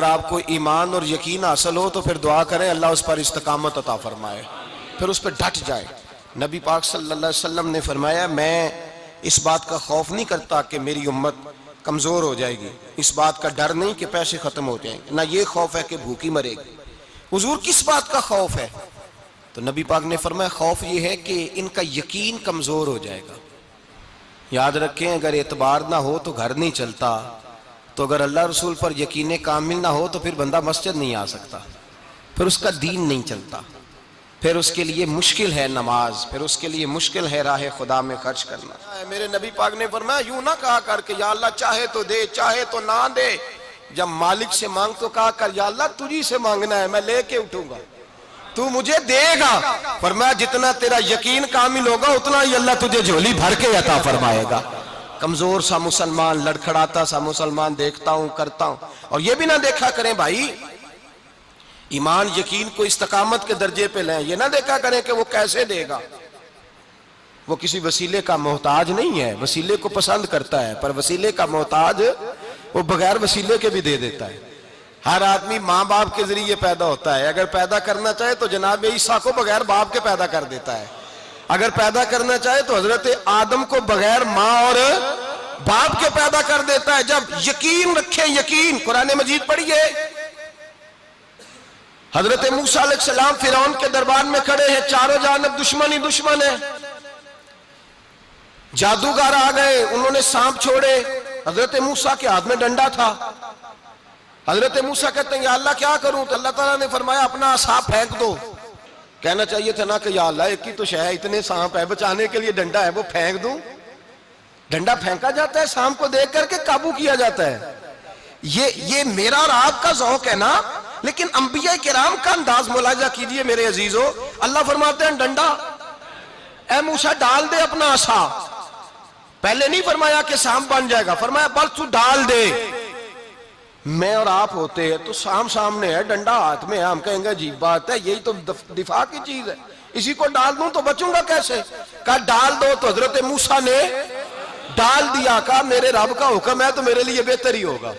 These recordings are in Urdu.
آپ کو ایمان اور یقین حاصل ہو تو پھر دعا کریں اللہ اس پر استقامت عطا فرمائے، پھر اس پہ ڈٹ جائے۔ نبی پاک صلی اللہ علیہ وسلم نے فرمایا میں اس بات کا خوف نہیں کرتا کہ میری امت کمزور ہو جائے گی، اس بات کا ڈر نہیں کہ پیسے ختم ہو جائیں گے، نہ یہ خوف ہے کہ بھوکی مرے گی۔ حضور کس بات کا خوف ہے؟ تو نبی پاک نے فرمایا خوف یہ ہے کہ ان کا یقین کمزور ہو جائے گا۔ یاد رکھیں اگر اعتبار نہ ہو تو گھر نہیں چلتا، تو اگر اللہ رسول پر یقین کامل نہ ہو تو پھر بندہ مسجد نہیں آ سکتا، پھر اس کا دین نہیں چلتا، پھر اس کے لیے مشکل ہے نماز، پھر اس کے لیے مشکل ہے راہ خدا میں خرچ کرنا۔ میرے نبی پاک نے فرمایا یوں نہ کہا کر کے یا اللہ چاہے تو دے چاہے تو نہ دے، جب مالک سے مانگ تو کہا کر یا اللہ تجھی سے مانگنا ہے، میں لے کے اٹھوں گا، تو مجھے دے گا۔ فرمایا جتنا تیرا یقین کامل ہوگا اتنا ہی اللہ تجھے جھولی بھر کے عطا فرمائے گا۔ کمزور سا مسلمان، لڑکھڑاتا سا مسلمان دیکھتا ہوں کرتا ہوں، اور یہ بھی نہ دیکھا کریں بھائی ایمان یقین کو استقامت کے درجے پہ لیں، یہ نہ دیکھا کریں کہ وہ کیسے دے گا، وہ کسی وسیلے کا محتاج نہیں ہے، وسیلے کو پسند کرتا ہے، پر وسیلے کا محتاج وہ بغیر وسیلے کے بھی دے دیتا ہے۔ ہر آدمی ماں باپ کے ذریعے پیدا ہوتا ہے، اگر پیدا کرنا چاہے تو جناب عیسیٰ کو بغیر باپ کے پیدا کر دیتا ہے، اگر پیدا کرنا چاہے تو حضرت آدم کو بغیر ماں اور باپ کے پیدا کر دیتا ہے۔ جب یقین رکھیں، یقین قرآن مجید پڑھیے، حضرت موسیٰ علیہ السلام فرعون کے دربار میں کھڑے ہیں، چاروں جانب دشمن ہی دشمن ہے، جادوگر آ گئے، انہوں نے سانپ چھوڑے، حضرت موسیٰ کے ہاتھ میں ڈنڈا تھا، حضرت موسیٰ کہتے ہیں یا اللہ کیا کروں؟ تو اللہ تعالیٰ نے فرمایا اپنا عصا پھینک دو۔ کہنا چاہیے تھا نا کہ یا اللہ ایک ہی تو شے ہے، اتنے سانپ ہے، بچانے کے لیے ڈنڈا ہے وہ پھینک دوں؟ ڈنڈا پھینکا جاتا ہے، سانپ کو دیکھ کر کے قابو کیا جاتا ہے۔ یہ میرا اور آپ کا ذوق ہے نا، لیکن انبیاء کرام کا انداز ملاحظہ کیجئے میرے عزیزو۔ اللہ فرماتے ہیں ڈنڈا اے موسیٰ ڈال دے اپنا عصا، پہلے نہیں فرمایا کہ سانپ بن جائے گا، فرمایا بس تو ڈال دے۔ میں اور آپ ہوتے ہیں تو سانپ سامنے ہے، ڈنڈا ہاتھ میں ہے، ہم کہیں گے عجیب بات ہے، یہی تو دفاع کی چیز ہے، اسی کو ڈال دوں تو بچوں گا کیسے؟ کہا ڈال دو، تو حضرت موسیٰ نے ڈال دیا، کہا میرے رب کا حکم ہے تو میرے لیے بہتر ہی ہوگا۔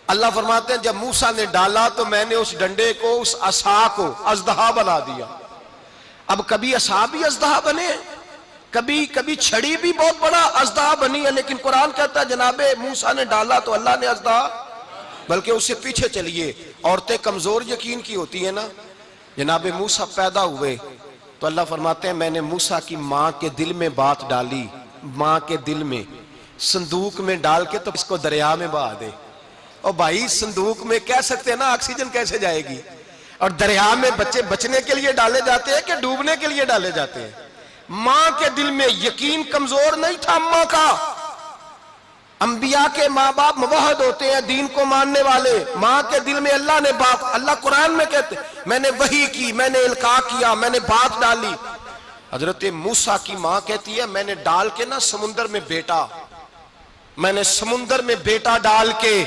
اللہ فرماتے ہیں جب موسیٰ نے ڈالا تو میں نے اس ڈنڈے کو، اس عصا کو اژدہا بنا دیا۔ اب کبھی عصا بھی اژدہا بنے، کبھی چھڑی بھی بہت بڑا اژدہا بنی ہے، لیکن قرآن کہتا ہے جناب موسیٰ نے ڈالا تو اللہ نے اژدہا، بلکہ اس سے پیچھے چلیے، عورتیں کمزور یقین کی ہوتی ہیں نا، جناب موسیٰ پیدا ہوئے تو اللہ فرماتے ہیں میں نے موسیٰ کی ماں کے دل میں بات ڈالی، ماں کے دل میں صندوق میں ڈال کے تو اس کو دریا میں بہا دے۔ اور بھائی صندوق میں کہہ سکتے ہیں نا آکسیجن کیسے جائے گی، اور دریا میں بچے بچنے کے لیے ڈالے جاتے ہیں کہ ڈوبنے کے لیے ڈالے جاتے ہیں؟ ماں کے دل میں یقین کمزور نہیں تھا اماں کا۔ انبیاء کے ماں باپ موحد ہوتے ہیں، دین کو ماننے والے، ماں کے دل میں اللہ نے بات، اللہ قرآن میں کہتے میں نے وحی کی، میں نے القاء کیا، میں نے بات ڈالی۔ حضرت موسیٰ کی ماں کہتی ہے میں نے ڈال کے نا سمندر میں بیٹا، میں نے سمندر میں بیٹا ڈال کے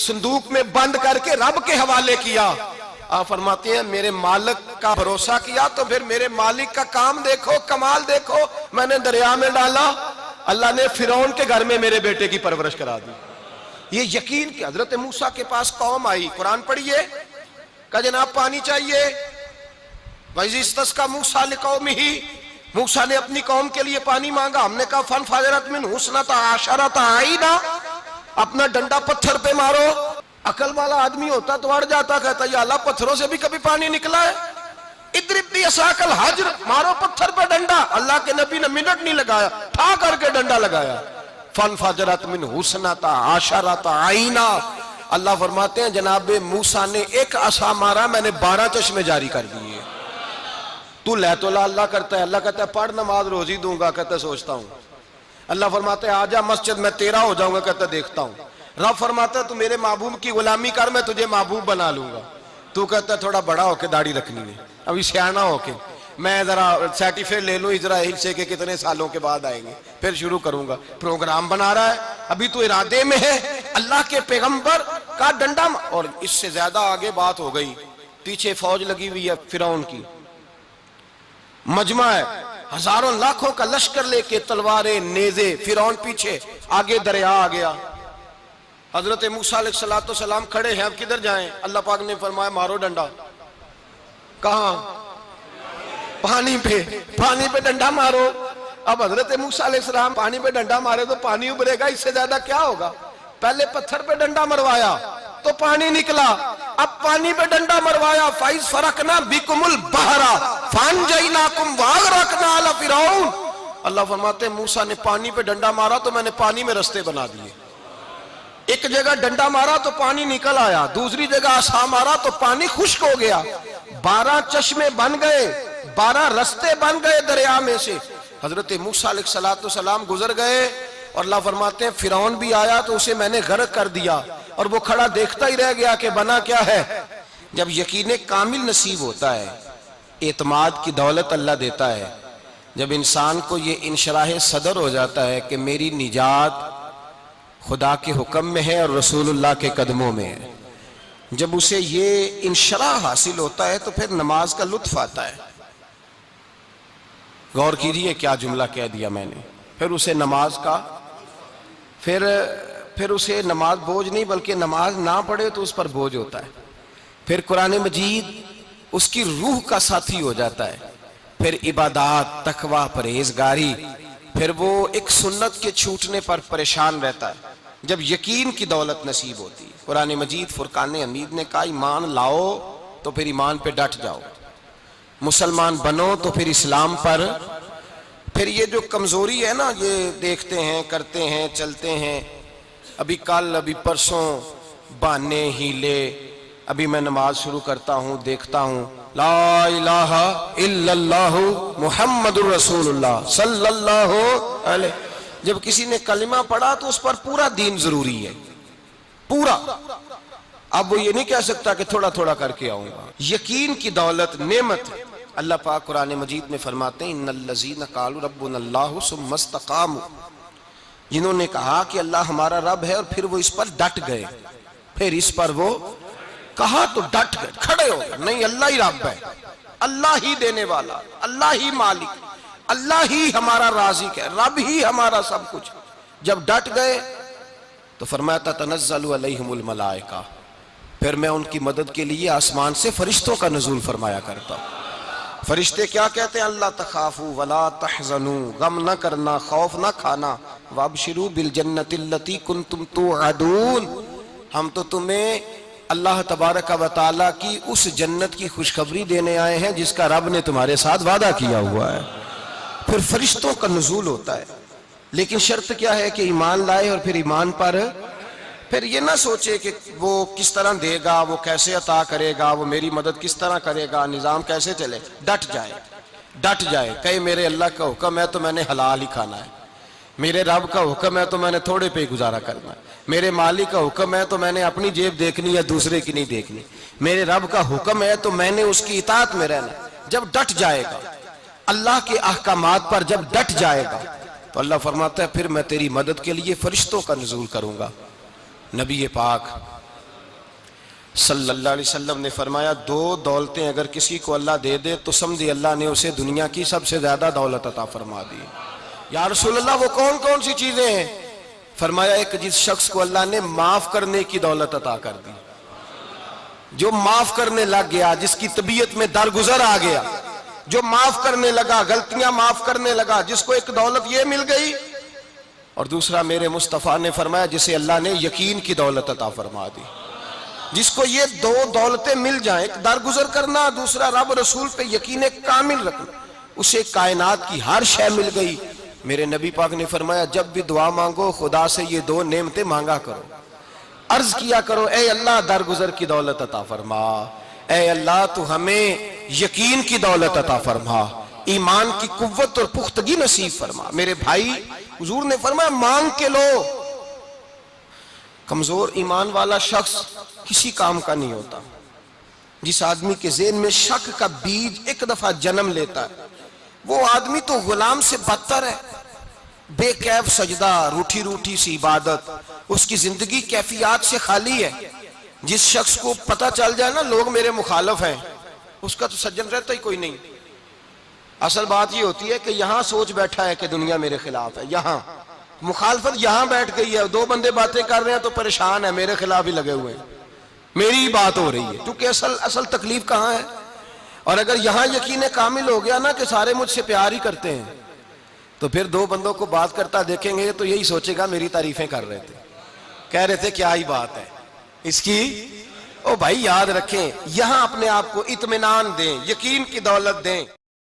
صندوق میں بند کر کے رب کے حوالے کیا۔ آپ فرماتے ہیں میرے مالک کا بھروسہ کیا تو پھر میرے مالک کا کام دیکھو، کمال دیکھو، میں نے دریا میں ڈالا، اللہ نے فرعون کے گھر میں میرے بیٹے کی پرورش کرا دی۔ یہ یقین کہ حضرت موسیٰ کے پاس قوم آئی، قرآن پڑھیے، کہا جناب پانی چاہیے، وَإِذِ اسْتَسْقَىٰ مُوسَىٰ لِقَوْمِهِ، موسیٰ نے اپنی قوم کے لیے پانی مانگا، ہم نے کہا فَانْفَجَرَتْ مِنْهُ اثْنَتَا عَشَرَةَ عَيْنًا، اپنا ڈنڈا پتھر پہ مارو۔ عقل والا آدمی ہوتا تو اڑ جاتا، کہتا یا اللہ پتھروں سے بھی کبھی پانی نکلا ہے؟ اضرب بعصاک الحجر، مارو پتھر پہ ڈنڈا۔ اللہ کے نبی نے منٹ نہیں لگایا، ٹھا کر کے ڈنڈا لگایا، فَانْفَجَرَتْ مِنْهُ اثْنَتَا عَشَرَةَ عَيْنًا۔ اللہ فرماتے ہیں جناب موسیٰ نے ایک عصا مارا، میں نے 12 چشمے جاری کر دیے۔ تو لے تو اللہ کرتا ہے، اللہ کہتا ہے پڑھ نماز روزی دوں گا، کہتا ہے سوچتا ہوں۔ اللہ فرماتا ہے آجا مسجد میں تیرا ہو جاؤں گا، کہتا ہے دیکھتا ہوں۔ رب فرماتا ہے تو میرے محبوب کی غلامی کر، میں تجھے محبوب بنا لوں گا۔ تو کہتا ہے تھوڑا بڑا ہو کے داڑھی رکھنی ہے، ابھی سیانا ہو کے میں ذرا سرٹیفکیٹ لے لوں اسرائیل سے کہ کتنے سالوں کے بعد آئیں گے، پھر شروع کروں گا۔ پروگرام بنا رہا ہے، ابھی تو ارادے میں ہے۔ اللہ کے پیغمبر کا ڈنڈا، اور اس سے زیادہ آگے بات ہو گئی، پیچھے فوج لگی ہوئی ہے فرعون کی، مجمع ہے، ہزاروں لاکھوں کا لشکر لے کے، تلواریں نیزے، فرعون پیچھے، آگے دریا آ گیا۔ حضرت موسیٰ علیہ السلام کھڑے ہیں، اب کدھر جائیں؟ اللہ پاک نے فرمایا مارو ڈنڈا۔ کہاں؟ پانی پہ ڈنڈا مارو۔ اب حضرت موسیٰ علیہ السلام پانی پہ ڈنڈا مارے تو پانی ابھرے گا، اس سے زیادہ کیا ہوگا؟ پہلے پتھر پہ ڈنڈا مروایا تو پانی نکلا، اب پانی پہ ڈنڈا مروایا، فَإِذْ فَرَقْنَا بِكُمُ الْبَحْرَ فَأَنْجَيْنَاكُمْ وَأَغْرَقْنَا آلَ فِرْعَوْنَ۔ اللہ فرماتے ہیں موسیٰ نے پانی پہ ڈنڈا مارا تو میں نے پانی میں رستے بنا دیے۔ ایک جگہ ڈنڈا مارا تو پانی نکل آیا، دوسری جگہ عصا مارا تو پانی خشک ہو گیا، 12 چشمے بن گئے، 12 رستے بن گئے دریا میں سے۔ حضرت موسیٰ علیہ السلام گزر گئے اور اللہ فرماتے ہیں فرعون بھی آیا تو اسے میں نے غرق کر دیا، اور وہ کھڑا دیکھتا ہی رہ گیا کہ بنا کیا ہے۔ جب یقین کامل نصیب ہوتا ہے، اعتماد کی دولت اللہ دیتا ہے، جب انسان کو یہ انشراح صدر ہو جاتا ہے کہ میری نجات خدا کے حکم میں ہے اور رسول اللہ کے قدموں میں ہے، جب اسے یہ انشراح حاصل ہوتا ہے تو پھر نماز کا لطف آتا ہے۔ غور کیجئے کیا جملہ کہہ دیا میں نے، پھر اسے نماز کا پھر اسے نماز بوجھ نہیں بلکہ نماز نہ پڑھے تو اس پر بوجھ ہوتا ہے، پھر قرآن مجید اس کی روح کا ساتھی ہو جاتا ہے، پھر عبادات، تقوی، پرہیزگاری، پھر وہ ایک سنت کے چھوٹنے پر پریشان رہتا ہے جب یقین کی دولت نصیب ہوتی ہے۔ قرآن مجید فرقان حمید نے کہا ایمان لاؤ تو پھر ایمان پہ ڈٹ جاؤ، مسلمان بنو تو پھر اسلام پر۔ پھر یہ جو کمزوری ہے نا، یہ دیکھتے ہیں، کرتے ہیں، چلتے ہیں، ابھی کل ابھی پرسوں بہانے ہیلے، ابھی میں نماز شروع کرتا ہوں دیکھتا ہوں لا الہ الا اللہ محمد الرسول اللہ صلی اللہ علیہ، جب کسی نے کلمہ پڑھا تو اس پر پورا دین ضروری ہے، پورا۔ اب وہ یہ نہیں کہہ سکتا کہ تھوڑا تھوڑا کر کے آؤں گا۔ یقین کی دولت نعمت ہے۔ اللہ پاک قرآن مجید میں فرماتے ہیں ان الذین قالوا ربنا اللہ ثم استقاموا، جنہوں نے کہا کہ اللہ ہمارا رب ہے اور پھر وہ اس پر ڈٹ گئے، پھر اس پر وہ کہا تو ڈٹ گئے، کھڑے ہو گئے، نہیں اللہ ہی رب ہے، اللہ ہی دینے والا، اللہ ہی مالک، اللہ ہی ہمارا رازق ہے، رب ہی ہمارا سب کچھ۔ جب ڈٹ گئے تو فرمایا تتنزل علیہم الملائکہ، پھر میں ان کی مدد کے لیے آسمان سے فرشتوں کا نزول فرمایا کرتا ہوں۔ فرشتے کیا کہتے ہیں؟ اللہ تخافوا ولا تحزنوا، غم نہ کرنا، خوف نہ کھانا، وابشروا بالجنۃ التی کنتم توعدون، ہم تو تمہیں اللہ تبارک و تعالیٰ کی اس جنت کی خوشخبری دینے آئے ہیں جس کا رب نے تمہارے ساتھ وعدہ کیا ہوا ہے۔ پھر فرشتوں کا نزول ہوتا ہے، لیکن شرط کیا ہے کہ ایمان لائے، اور پھر ایمان پر پھر یہ نہ سوچے کہ وہ کس طرح دے گا، وہ کیسے عطا کرے گا، وہ میری مدد کس طرح کرے گا، نظام کیسے چلے، ڈٹ جائے، کہے میرے اللہ کا حکم ہے تو میں نے حلال ہی کھانا ہے، میرے رب کا حکم ہے تو میں نے تھوڑے پہ گزارا کرنا ہے، میرے مالک کا حکم ہے تو میں نے اپنی جیب دیکھنی یا دوسرے کی نہیں دیکھنی، میرے رب کا حکم ہے تو میں نے اس کی اطاعت میں رہنا۔ جب ڈٹ جائے گا اللہ کے احکامات پر، جب ڈٹ جائے گا تو اللہ فرماتا ہے پھر میں تیری مدد کے لیے فرشتوں کا نزول کروں گا۔ نبی پاک صلی اللہ علیہ وسلم نے فرمایا 2 دولتیں اگر کسی کو اللہ دے دے تو سمجھے اللہ نے اسے دنیا کی سب سے زیادہ دولت عطا فرما دی۔ یا رسول اللہ وہ کون کون سی چیزیں ہیں؟ فرمایا ایک جس شخص کو اللہ نے معاف کرنے کی دولت عطا کر دی، جو معاف کرنے لگ گیا، جس کی طبیعت میں درگزر آ گیا، جو معاف کرنے لگا، غلطیاں معاف کرنے لگا، جس کو ایک دولت یہ مل گئی۔ اور دوسرا میرے مصطفیٰ نے فرمایا جسے اللہ نے یقین کی دولت عطا فرما دی، جس کو یہ 2 دولتیں مل جائیں، ایک درگزر کرنا، دوسرا رب رسول پہ یقین کامل رکھنا، اسے کائنات کی ہر شے مل گئی۔ میرے نبی پاک نے فرمایا جب بھی دعا مانگو خدا سے یہ 2 نعمتیں مانگا کرو، عرض کیا کرو اے اللہ درگزر کی دولت عطا فرما، اے اللہ تو ہمیں یقین کی دولت عطا فرما، ایمان کی قوت اور پختگی نصیب فرما۔ میرے بھائی حضور نے فرمایا مانگ کے لو۔ کمزور ایمان والا شخص کسی کام کا نہیں ہوتا۔ جس آدمی کے ذہن میں شک کا بیج ایک دفعہ جنم لیتا ہے وہ آدمی تو غلام سے بدتر ہے۔ بے کیف سجدہ، روٹھی روٹھی سی عبادت، اس کی زندگی کیفیات سے خالی ہے۔ جس شخص کو پتہ چل جائے نا لوگ میرے مخالف ہیں، اس کا تو سجن رہتا ہی کوئی نہیں۔ اصل بات یہ ہوتی ہے کہ یہاں سوچ بیٹھا ہے کہ دنیا میرے خلاف ہے، یہاں مخالفت یہاں بیٹھ گئی ہے، دو بندے باتیں کر رہے ہیں تو پریشان ہے، میرے خلاف ہی لگے ہوئے ہیں، میری ہی بات ہو رہی ہے، کیونکہ اصل تکلیف کہاں ہے؟ اور اگر یہاں یقین کامل ہو گیا نا کہ سارے مجھ سے پیار ہی کرتے ہیں، تو پھر دو بندوں کو بات کرتا دیکھیں گے تو یہی سوچے گا میری تعریفیں کر رہے تھے، کہہ رہے تھے کیا ہی بات ہے اس کی۔ او بھائی یاد رکھیں، یہاں اپنے آپ کو اطمینان دیں، یقین کی دولت دیں۔